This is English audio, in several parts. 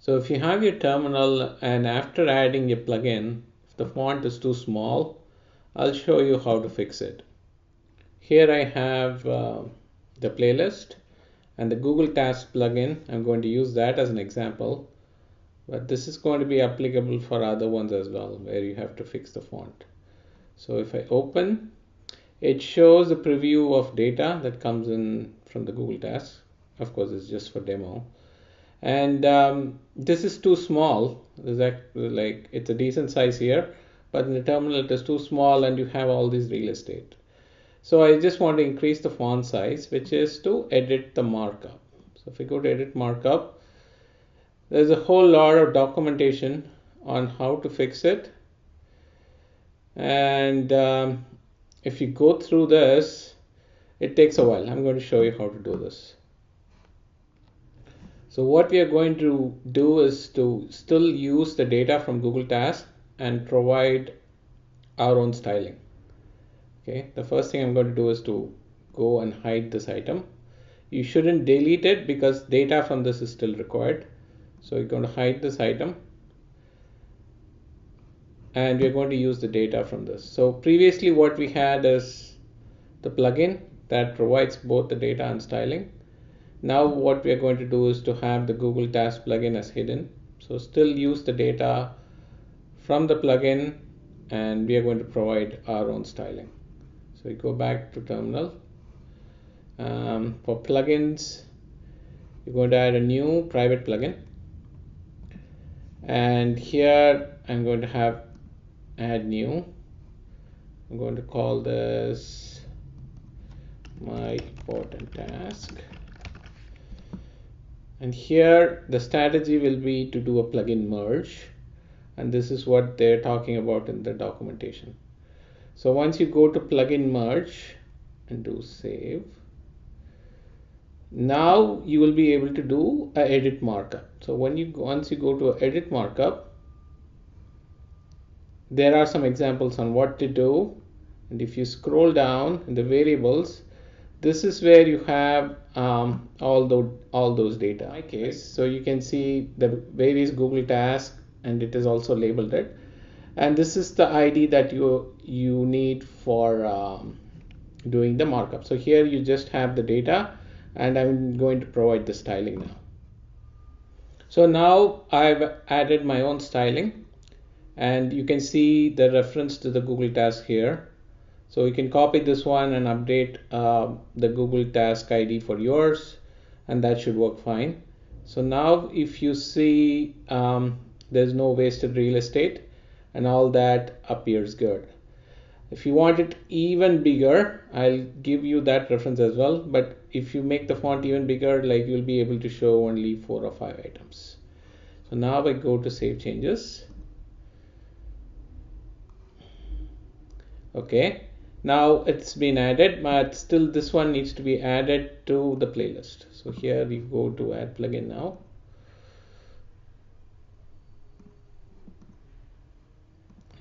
So if you have your terminal and after adding a plugin, if the font is too small, I'll show you how to fix it. Here I have the playlist and the Google Task plugin. I'm going to use that as an example, but this is going to be applicable for other ones as well, where you have to fix the font. So if I open, it shows a preview of data that comes in from the Google Task. Of course, it's just for demo. And this is too small. Like it's a decent size here, but in the terminal it is too small and you have all this real estate. So I just want to increase the font size, which is to edit the markup. So if we go to edit markup, there's a whole lot of documentation on how to fix it. And if you go through this, it takes a while. I'm going to show you how to do this. So what we are going to do is to still use the data from Google Task and provide our own styling. Okay, the first thing I'm going to do is to go and hide this item. You shouldn't delete it because data from this is still required. So you're going to hide this item and we're going to use the data from this. So previously what we had is the plugin that provides both the data and styling. Now what we are going to do is to have the Google Task plugin as hidden. So still use the data from the plugin and we are going to provide our own styling. So we go back to terminal. For plugins, you're going to add a new private plugin. And here I'm going to have add new. I'm going to call this my important task. And here the strategy will be to do a plugin merge, and this is what they're talking about in the documentation. So once you go to plugin merge and do save, now you will be able to do a edit markup. So once you go to edit markup, there are some examples on what to do, and if you scroll down in the variables, this is where you have all those data. In my case, so you can see the various Google tasks, and it is also labeled it. And this is the ID that you need for doing the markup. So here you just have the data, and I'm going to provide the styling now. So now I've added my own styling, and you can see the reference to the Google task here. So you can copy this one and update the Google Task ID for yours, and that should work fine. So now if you see there's no wasted real estate and all that appears good. If you want it even bigger, I'll give you that reference as well. But if you make the font even bigger, like you'll be able to show only 4 or 5 items. So now I go to save changes. Okay. Now it's been added, but still this one needs to be added to the playlist. So here we go to add plugin now.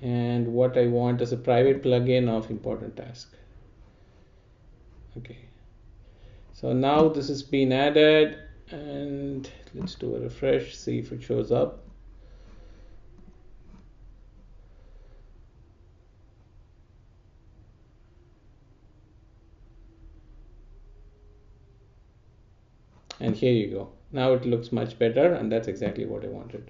And what I want is a private plugin of important task. Okay. So now this has been added, and let's do a refresh, see if it shows up. And here you go. Now it looks much better, and that's exactly what I wanted.